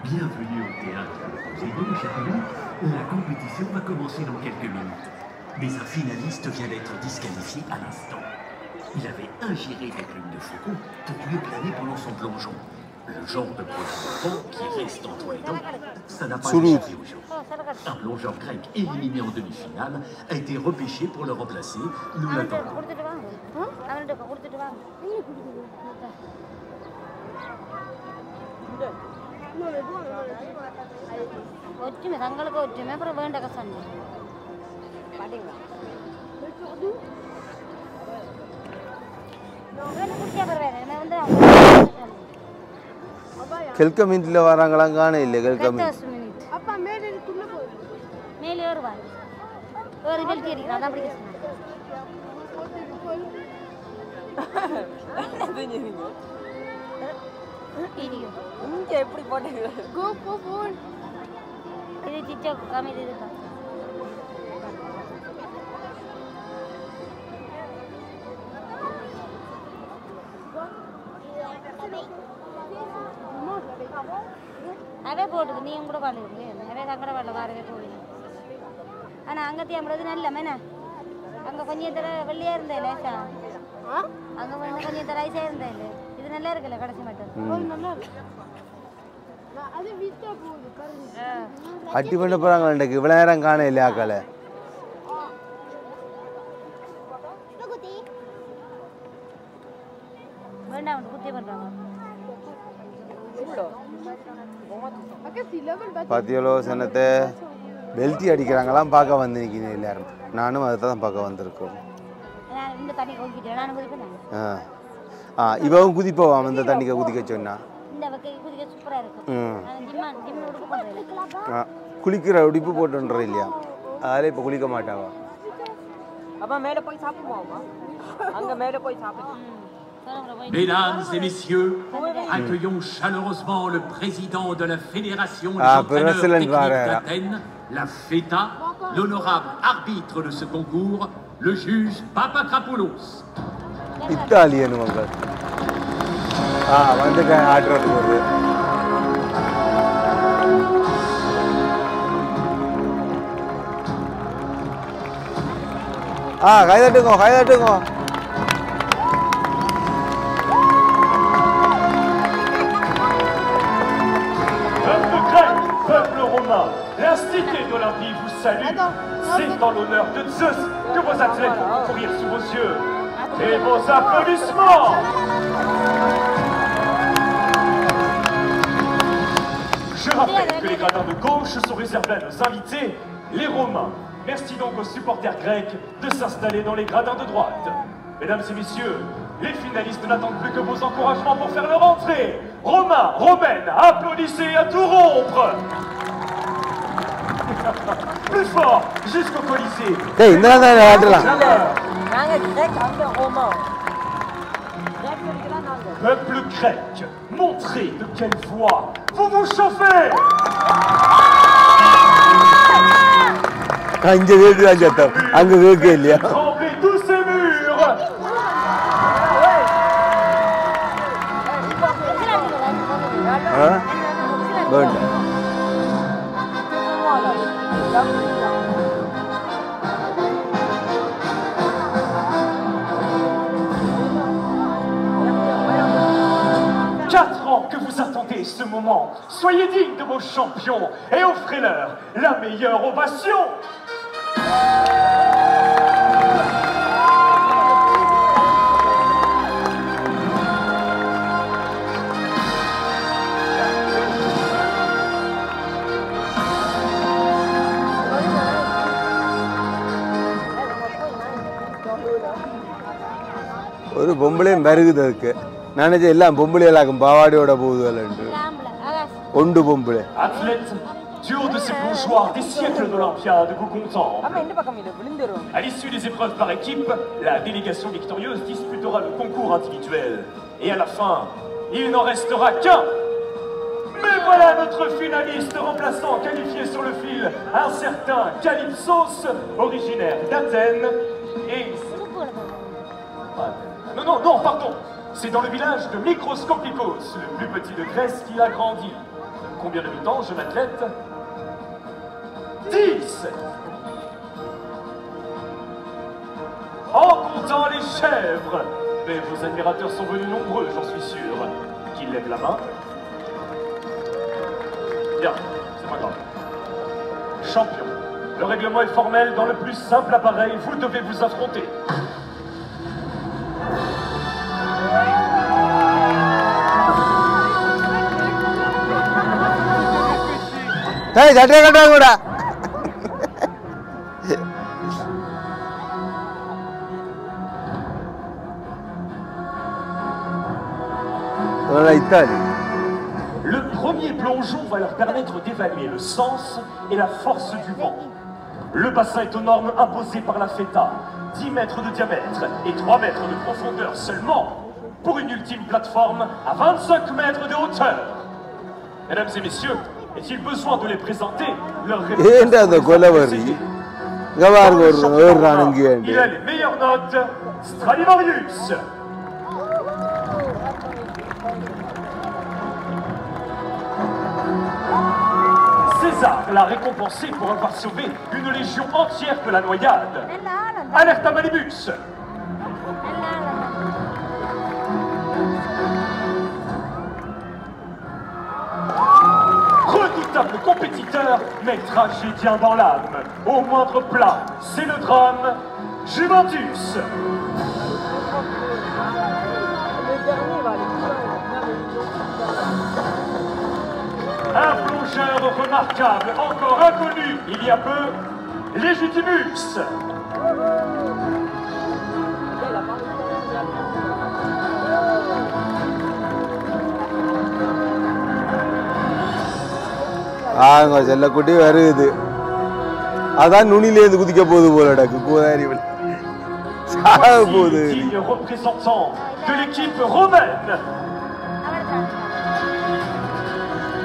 Bienvenue au théâtre. C'est bon, chers amis. La compétition va commencer dans quelques minutes. Mais un finaliste vient d'être disqualifié à l'instant. Il avait ingéré des plumes de faucon pour mieux planer pendant son plongeon. Le genre de poisson qui reste entre les dents, ça n'a pas échappé aux jours. Un plongeur grec éliminé en demi-finale a été repêché pour le remplacer. Nous l'attendons. ஒற்றுமை தங்களுக்கு ஒற்றுமை அப்புறம் வேண்டக சண்டை quelques minutes le varangalam kaane ille quelques minutes appa mele oruva oru velti irukra adha apdi kesna idiyo inge eppadi potteenga go phone idu chicha kami idukka அவ போடுது நீயும் கூட பாடுது அவ தங்கட பாடல வாரவே போடுது ஆனா அங்க தியம்றது நல்ல மேனா அங்க கொஞ்சம் தர வெள்ளியா இருந்தே லேசா அங்க வந்து கொஞ்சம் தர ஐசா இருந்தே இது நல்லா இருக்குல கடைசி மட்டும் நல்லா இருக்கு அது விட்டா போகுது கரெக்ட் அட்டி பண்ண போறாங்க இன்னைக்கு இவ்வளவு நேரம் காண இல்ல ஆக்கல வேண்டாம் குத்தி பண்றாங்க பாத்தியலோ சனத்தை பெல்ட்டி அடிக்கிறாங்களாம் பார்க்க வந்து நிற்கிறேன் எல்லாரும் நானும் அதை தான் பார்க்க வந்திருக்கோம் இவவும் குதிப்போவாம் இந்த தண்ணிக்கு குதிக்க சொன்னா குளிக்கிற உடிப்பு போட்டுன்ற இல்லையா அதில் இப்போ குளிக்க மாட்டாவா அப்போ மேலே போய் சாப்பிடுவோமா அங்கே மேலே போய் சாப்பிடுவோம். Mesdames et messieurs, accueillons chaleureusement le président de la Fédération des entraîneurs techniques d'Athènes, la FETA, l'honorable arbitre de ce concours, le juge Papakrapoulos. Italien, mon gars. வந்துட்டேன் ஆடுறதுக்கு ஒரு கைதட்டுங்க Peuple romain, l'institut d'Olympie vous salue. C'est en l'honneur de Zeus que vos athlètes vont courir sous vos yeux. Et vos applaudissements. Je rappelle que les gradins de gauche sont réservés à nos invités, les Romains. Merci donc aux supporters grecs de s'installer dans les gradins de droite. Mesdames et messieurs, les finalistes n'attendent plus que vos encouragements pour faire leur entrée. Romains, Romaines, applaudissez à tout rompre. Plus fort, jusqu'au Colisée. Peuple grec, montrez de quelle voix vous vous chauffez. Tremblez tous ces murs. Que vous attendez ce moment. Soyez dignes de vos champions et offrez-leur la meilleure ovation. ஒரு பொம்பளையும் வருகுது அதுக்கு நினைச்ச எல்லாம் பொம்பளையெல்லாம் பாவாடியோட போகுதுலன்ட்டு ஆம்பளை ஆகாஷ் ஒன்று பொம்பளை Athlète, duo de ces plongeoires des siècles d'Olympiade vous contemple. அம்மா இந்த பக்கம் இது விழுந்துரும். À l'issue des épreuves par équipe, la délégation victorieuse disputera le concours individuel. Et à la fin, il n'en restera qu'un. Mais voilà notre finaliste remplaçant qualifié sur le fil, un certain Calypsos, originaire d'Athènes. Et... Non, non, non, pardon. C'est dans le village de Microscopikos, le plus petit de Grèce, qu'il a grandi. Combien d'habitants, jeune athlète? 10. En comptant les chèvres. Mais vos admirateurs sont venus nombreux, j'en suis sûr. Qui lève la main? Bien, c'est pas grave. Champion. Le règlement est formel. Dans le plus simple appareil, vous devez vous affronter. ஏய் சட்டை கட்டா கூட Italy Le premier plongeon va leur permettre d'évaluer le sens et la force du vent. Le bassin est aux normes imposées par la FETA, 10 mètres de diamètre et 3 mètres de profondeur seulement, pour une ultime plateforme à 25 mètres de hauteur. Mesdames et messieurs, est-il besoin de les présenter? Leur réputation il a les meilleures notes, Stradivarius. César l'a récompensé pour avoir sauvé une légion entière de la noyade. Alerte à Malibus. Redoutable compétiteur, mais tragédien dans l'âme. Au moindre plat, c'est le drame. Juventus. Un plongeur remarquable, encore inconnu il y a peu, Légitimus. செல்லக்குட்டி வருது அதான் நுனிலேருந்து குதிக்க போகுது போலடக்கு கோதாரி சாக போகுது Digne représentant de l'équipe romaine.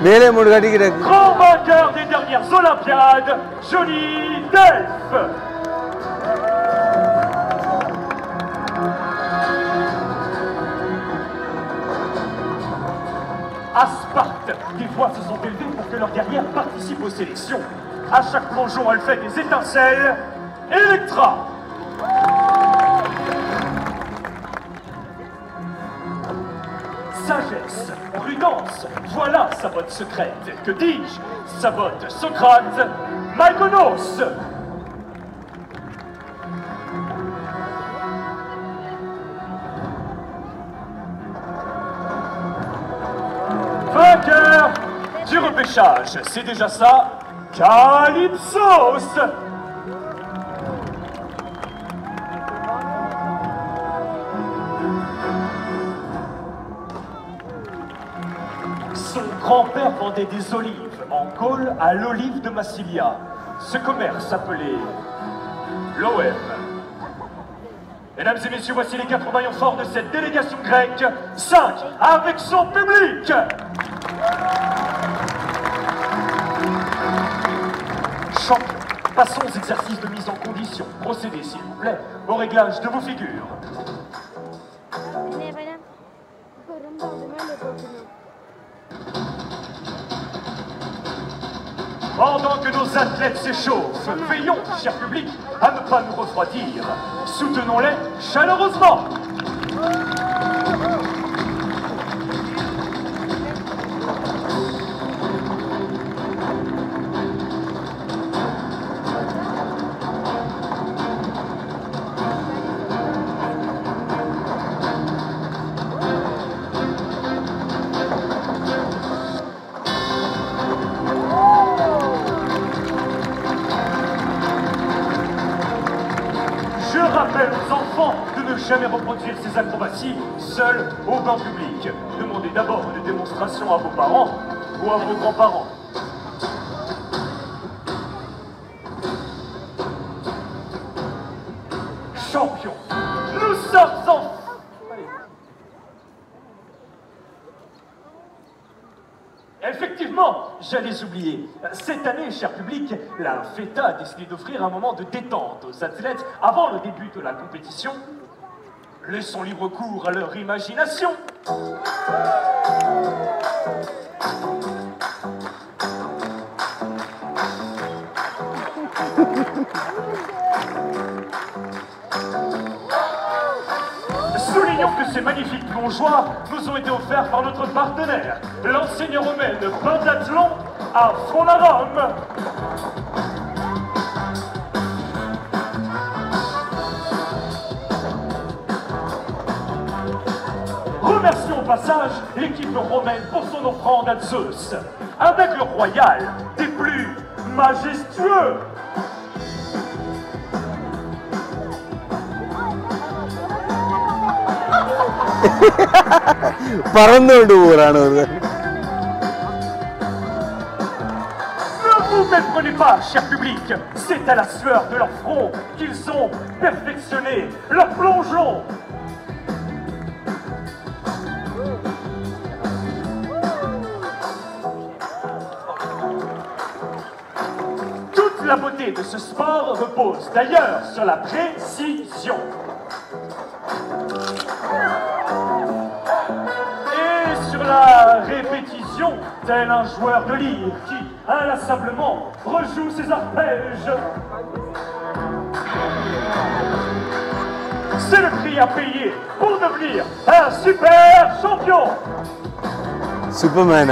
மேலே மூணு கட்டி கிடக்கு Grand vainqueur des dernières Olympiades, Johnny Delph. À Sparte, des voix se sont élevées pour que leur guerrière participe aux sélections. À chaque plongeon, elle fait des étincelles. Electra. Sagesse, prudence, voilà sa botte secrète. Que dis-je? Sa botte Socrate, Mykonos. Vainqueur du repêchage, c'est déjà ça, Calypsos. Son grand-père vendait des olives en Gaule à l'olive de Massilia. Ce commerce appelé l'OM. Mesdames et messieurs, voici les 4 maillons forts de cette délégation grecque. 5 avec son public. Champion, passons aux exercices de mise en condition. Procédez, s'il vous plaît, au réglage de vos figures. Pendant que nos athlètes s'échauffent, veillons, cher public, à ne pas nous refroidir. Soutenons-les chaleureusement. rappelle aux enfants de ne jamais reproduire ces acrobaties seuls au bain public. Demandez d'abord une démonstration à vos parents ou à vos grands-parents. Champion, nous sommes en... Effectivement, j'allais oublier. Cette année, cher public, la FETA a décidé d'offrir un moment de détente aux athlètes avant le début de la compétition. Laissons libre cours à leur imagination. Soulignons que ces magnifiques plongeoires nous ont été offerts par notre partenaire, l'enseigne romaine pentathlon à Font-la-Rome. Remercions au passage l'équipe romaine pour son offrande à Zeus, un aigle royal des plus majestueux. പറന്നുകൊണ്ട് പോകാണ് Ne vous méprenez pas, cher public, c'est à la sueur de leur front qu'ils ont perfectionné leur plongeon. Toute la beauté de ce sport repose d'ailleurs sur la précision. Et sur la répétition, tel un joueur de lyre qui, inlassablement, rejoue ses arpèges. C'est le prix à payer pour devenir un super champion. Superman.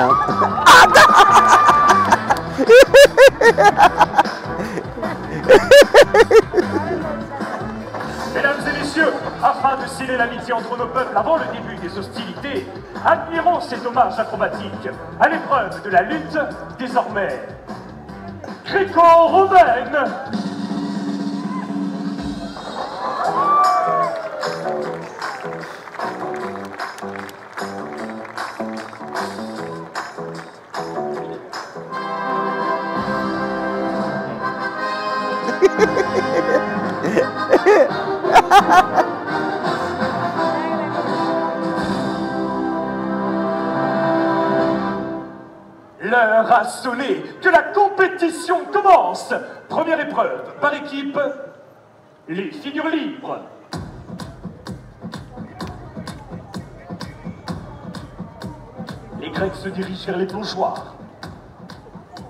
Mesdames et messieurs, afin de sceller l'amitié entre nos peuples avant le début des hostilités, admirons cet hommage acrobatique à l'épreuve de la lutte désormais gréco-romaine. L'heure a sonné, que la compétition commence. Première épreuve, par équipe, les figures libres. Les Grecs se dirigent vers les plongeoires.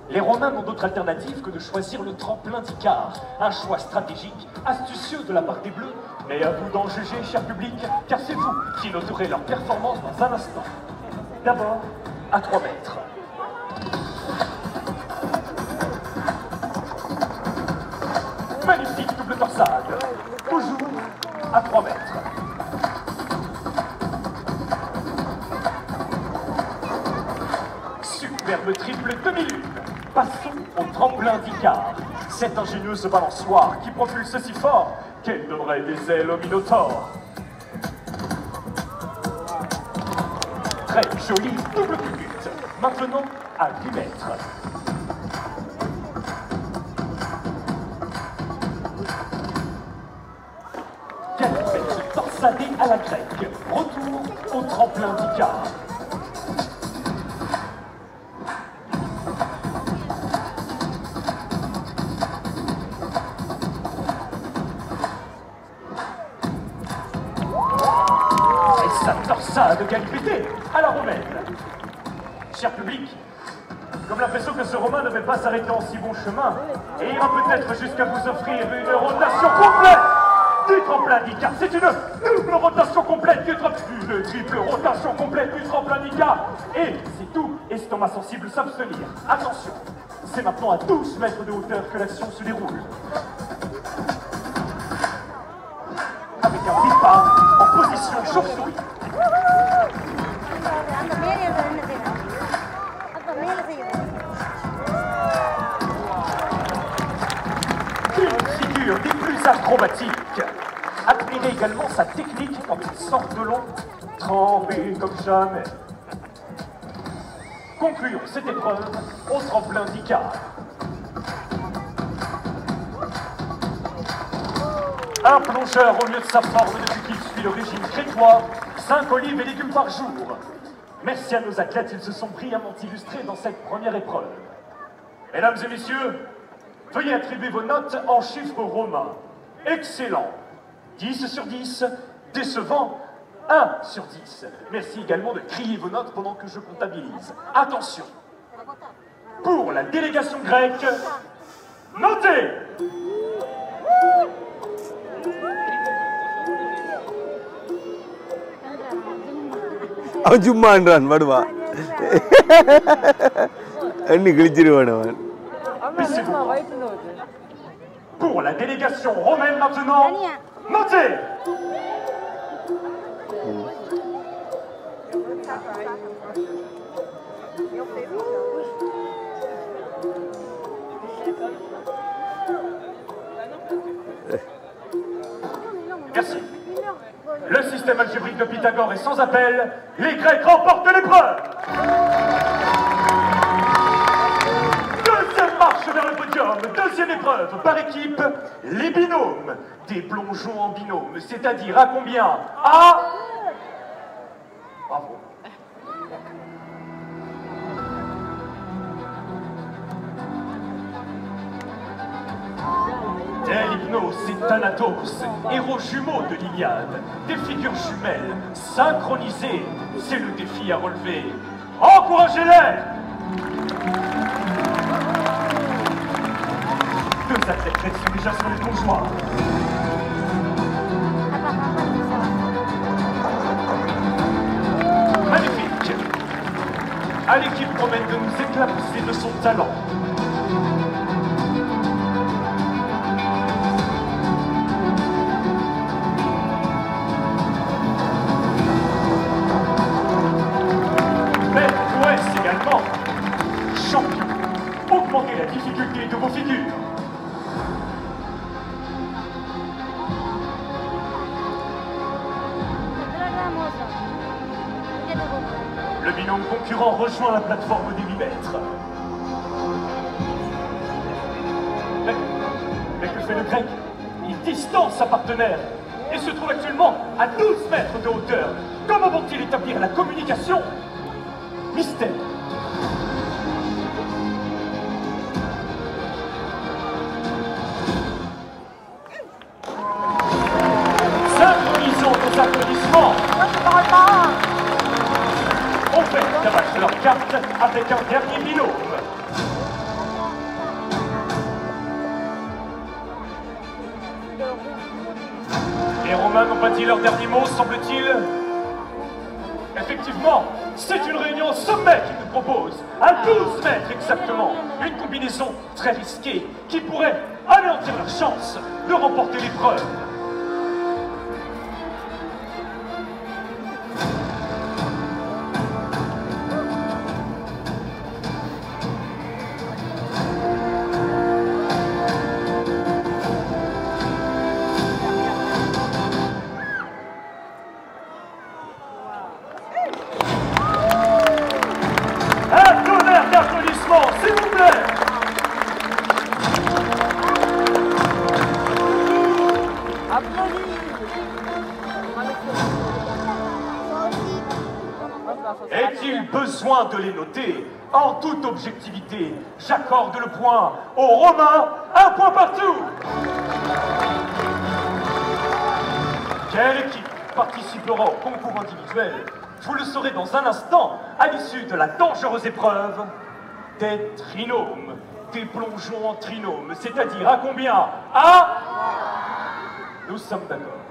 Les Romains n'ont d'autre alternative que de choisir le tremplin d'Icare, un choix stratégique, astucieux de la part des Bleus, mais à vous d'en juger, cher public, car c'est vous qui noterez leur performance dans un instant. D'abord, à 3 mètres. Magnifique double torsade, toujours à 3 mètres. Superbe triple demi-lune. Passons au tremplin d'Icare. Cette ingénieuse balançoire qui propulse si fort qu'elle donnerait des ailes au Minotaure. Très jolie double culbute. Maintenant à 10 mètres. Torsadé à la grecque. Retour au tremplin d'Icare. Et sa torsade galipétée à la romaine. Cher public, comme l'impression que ce Romain ne va pas s'arrêter en si bon chemin et ira peut-être jusqu'à vous offrir une rotation complète du tremplin d'Icare. C'est une double rotation complète du tremplin, une triple rotation complète du tremplin d'Icare. Et c'est tout, estomac sensible s'abstenir. Attention, c'est maintenant à 12 mètres de hauteur que l'action se déroule. Avec un départ en position chauve-souris. Une figure des plus acrobatiques. Admirez également sa technique quand il sort de l'eau, trempé comme jamais. Concluons cette épreuve au tremplin d'Icare. Un plongeur au mieux de sa forme depuis qu'il suit le régime crétois, 5 olives et légumes par jour. Merci à nos athlètes, ils se sont brillamment illustrés dans cette première épreuve. Mesdames et messieurs, veuillez attribuer vos notes en chiffres romains. Excellent, 10 sur 10, décevant, 1 sur 10. Merci également de crier vos notes pendant que je comptabilise. Attention, pour la délégation grecque, notez! அவன் சும்மான்றான் படுவா எண்ணி கிழிச்சிருவான் அவன். Pour la délégation romaine maintenant, notez! Merci. Le système algébrique de Pythagore est sans appel. Les Grecs remportent l'épreuve. Deuxième marche vers le podium. Deuxième épreuve par équipe. Les binômes. Des plongeons en binôme. C'est-à-dire à combien? À... Bravo. Tel Hypnos et Thanatos, héros jumeaux de l'Iliade, des figures jumelles, synchronisées, c'est le défi à relever. Encouragez-les! Deux athlètes grecs sont déjà sur les plongeoires. Magnifique! À l'équipe romaine de nous éclabousser de son talent. Champion, augmentez la difficulté de vos figures. Le binôme concurrent rejoint la plateforme des 8 mètres. Mais que fait le grec? Il distance sa partenaire et se trouve actuellement à 12 mètres de hauteur. Comment vont-ils établir la communication? Mystère. Synchronisons nos applaudissements. On fait lavage de leur carte avec un dernier binôme. Les Romains n'ont pas dit leur dernier mot, semble-t-il. Effectivement, c'est une réunion au sommet qu'ils nous proposent, à 12 mètres exactement. Une combinaison très risquée qui pourrait anéantir leur chance de remporter l'épreuve. S'il vous plaît. Est-il besoin de les noter? En toute objectivité, j'accorde le point aux Romains, un point partout. Quelle équipe participera au concours individuel? Vous le saurez dans un instant, à l'issue de la dangereuse épreuve des trinômes, des plongeons en trinôme, c'est-à-dire à combien? À... Nous sommes d'accord.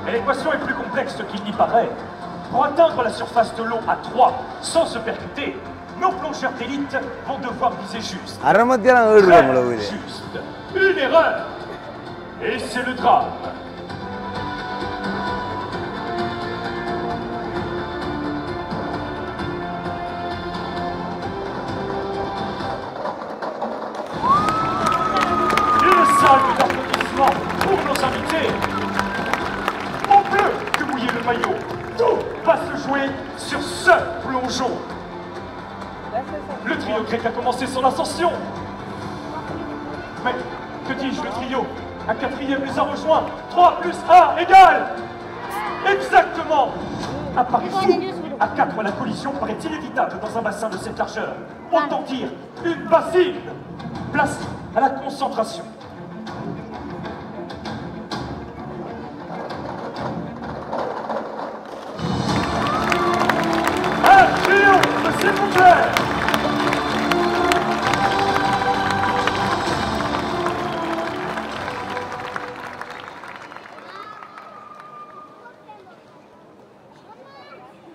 Mais l'équation est plus complexe qu'il n'y paraît. Pour atteindre la surface de l'eau à 3 sans se percuter, nos plongeurs d'élite vont devoir viser juste. Très juste. Une erreur. Et c'est le drame. salle d'applaudissement pour nos invités. On peut que mouiller le maillot. Tout va se jouer sur ce plongeon. Le trio grec a commencé son ascension. Mais, que dis-je, le trio? Un quatrième les a rejoints. 3 plus 1 égale. Exactement. À Paris, à 4, la collision paraît inévitable dans un bassin de cette largeur. Autant dire une bassine. Place à la concentration. Un triomphe, s'il vous plaît.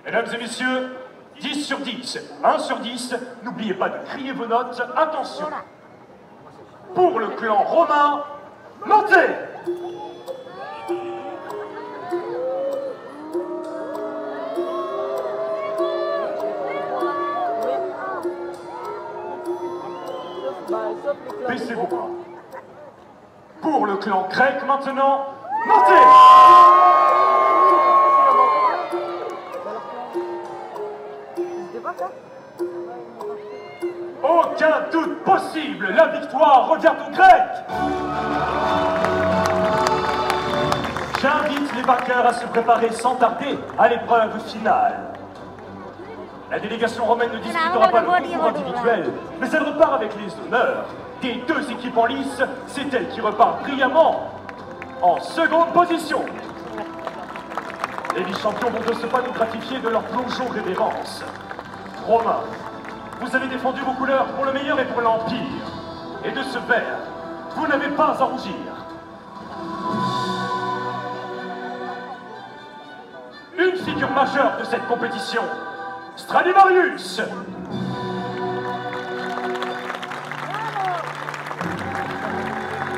Mesdames et messieurs, 10 sur 10, 1 sur 10, n'oubliez pas de crier vos notes, attention. Pour le clan romain, montez! Baissez vos bras. Pour le clan grec maintenant, montez! Aucun doute possible, la victoire revient aux Grecs. J'invite les vainqueurs à se préparer sans tarder à l'épreuve finale. La délégation romaine ne disputera pas le concours individuel, mais elle repart avec les honneurs. Des 2 équipes en lice, c'est elle qui repart brillamment en seconde position. Les vice-champions vont de ce pas nous gratifier de leur plongeon révérence. Romains, vous avez défendu vos couleurs pour le meilleur et pour l'Empire. Et de ce fait, vous n'avez pas à rougir. Une figure majeure de cette compétition, Stradivarius.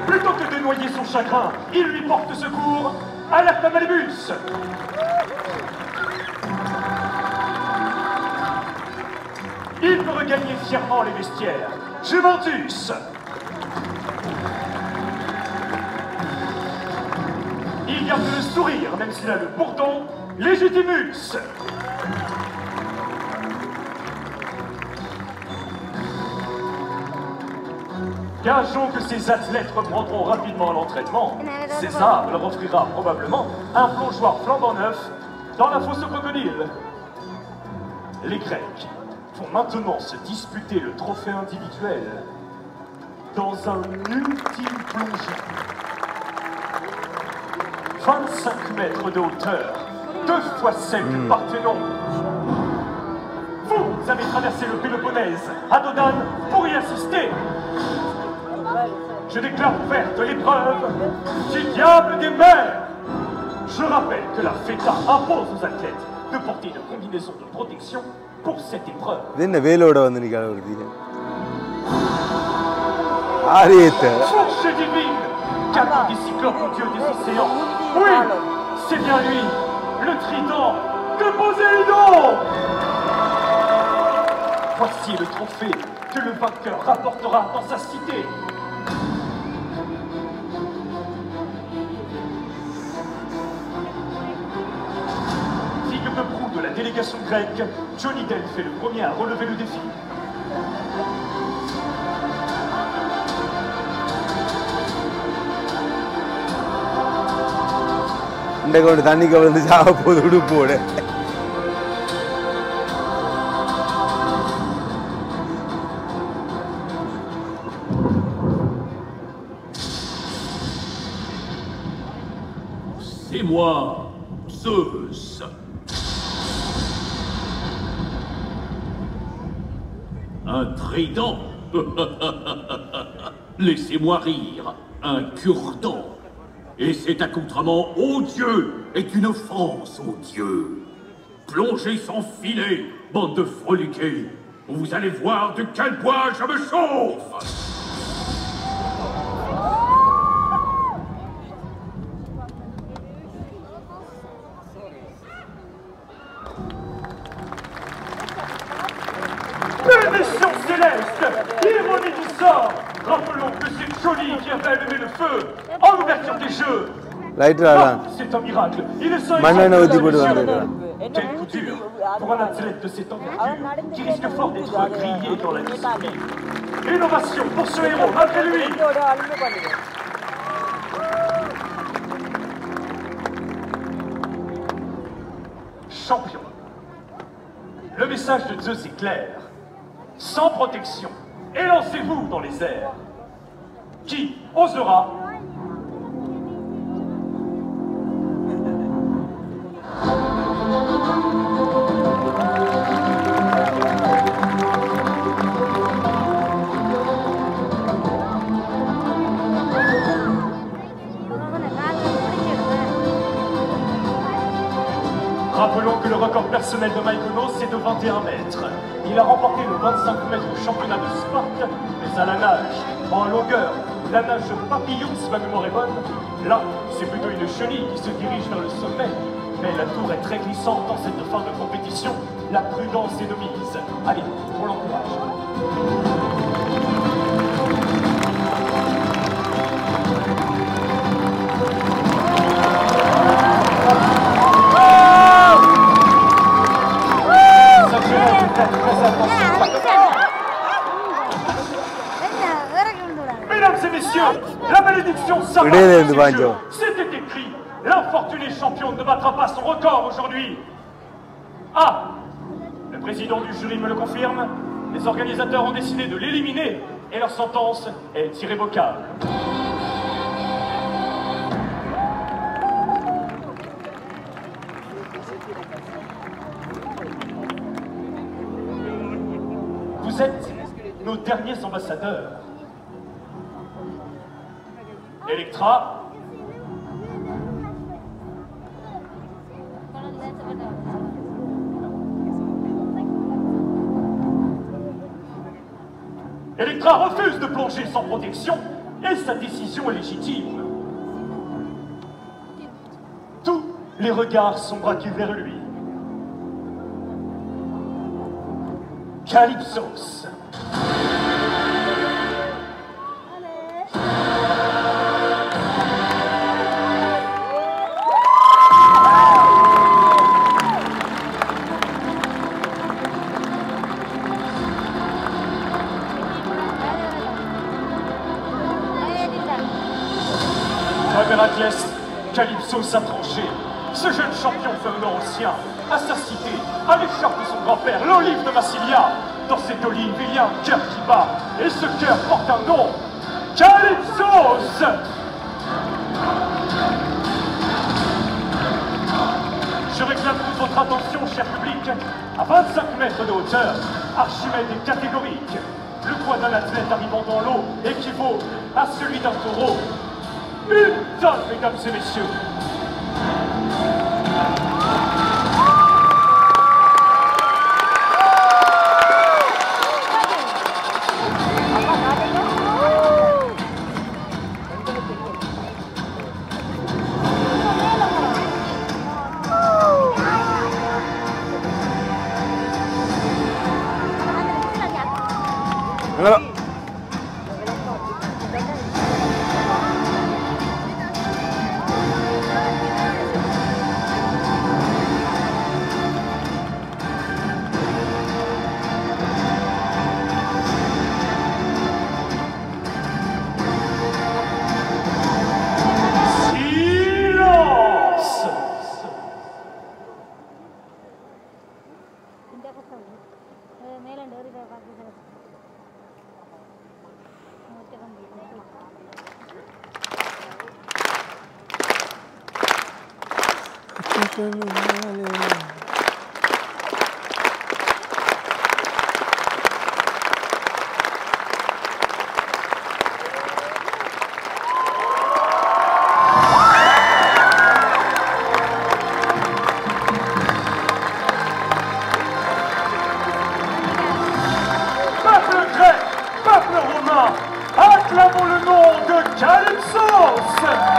Plutôt que de noyer son chagrin, il lui porte secours à l'Artamalibus. Il peut regagner fièrement les vestiaires. Juventus. Il garde le sourire, même s'il a le bourdon. Légitimus. Gageons que ces athlètes reprendront rapidement l'entraînement. César leur offrira probablement un plongeoir flambant neuf dans la fosse au crocodile. Les Grecs vont maintenant se disputer le trophée individuel dans un ultime plongée. 25 mètres de hauteur, 2 fois celle du Parthénon. Vous avez traversé le Péloponnèse à Dodane pour y assister. Je déclare ouverte l'épreuve du diable des mers. Je rappelle que la FETA impose aux athlètes de porter une combinaison de protection pour cette épreuve. Fourche divine, capitaine des cyclopes au dieu des océans. Oui, c'est bien lui, le trident de Poséidon. Voici le trophée que le vainqueur rapportera dans sa cité. Figure de proue de la délégation grecque, Johnny Depp fait le premier à relever le défi. C'est moi, Zeus. Un trident. Laissez-moi rire. Un cure-dent. Et cet accoutrement odieux est une offense aux dieux. Plongez sans filet, bande de froliqués. Vous allez voir de quel bois je me chauffe. Bénédiction céleste, ironie du sort. Rappelons que que c'est Johnny qui avait allumé le feu en ouverture des jeux. Lighter Ah, அதான் c'est un miracle. Il est sain et மண்ணெண்ணெய் sauf, ஊற்றி போட்டு mesdames et வந்துருக்கான். messieurs. Quel coup dur pour un athlète de cette envergure qui risque fort d'être grillé dans la discipline. Une ovation pour ce héros, malgré lui. இதோட அலுமை பண்ணுங்க. Champion. Le message de Zeus est clair. Sans protection, élancez-vous dans les airs. Qui osera Rappelons que le record personnel de Maïkono, c'est de 21 mètres. Il a remporté le 25 mètres du championnat de Sparte, mais à la nage, en longueur, la nage papillon, si ma mémoire est bonne, là, c'est plutôt une chenille qui se dirige vers le sommet. Mais la tour est très glissante dans cette fin de compétition. La prudence est de mise. Allez, on l'encourage. Mesdames et messieurs, la malédiction s'abat sur ces jeux. C'était écrit. L'infortuné champion ne battra pas son record aujourd'hui. Ah, le président du jury me le confirme. Les organisateurs ont décidé de l'éliminer et leur sentence est irrévocable. Vous êtes nos derniers ambassadeurs. Electra, Electra refuse de plonger sans protection et sa décision est légitime. Tous les regards sont braqués vers lui. Calypsos. Héraclès, Calypsos a tranché. Ce jeune champion fait honneur au sien, à sa cité, à l'écharpe de son grand-père, l'olive de Massilia. Dans cette olive, il y a un cœur qui bat, et ce cœur porte un nom. Calypsos! Je réclame toute votre attention, cher public. À 25 mètres de hauteur, Archimède est catégorique. Le poids d'un athlète arrivant dans l'eau équivaut à celui d'un taureau. Une tonne, mesdames et messieurs. Enggak. Peuple grec, peuple romain, acclamons le nom de Calypsos!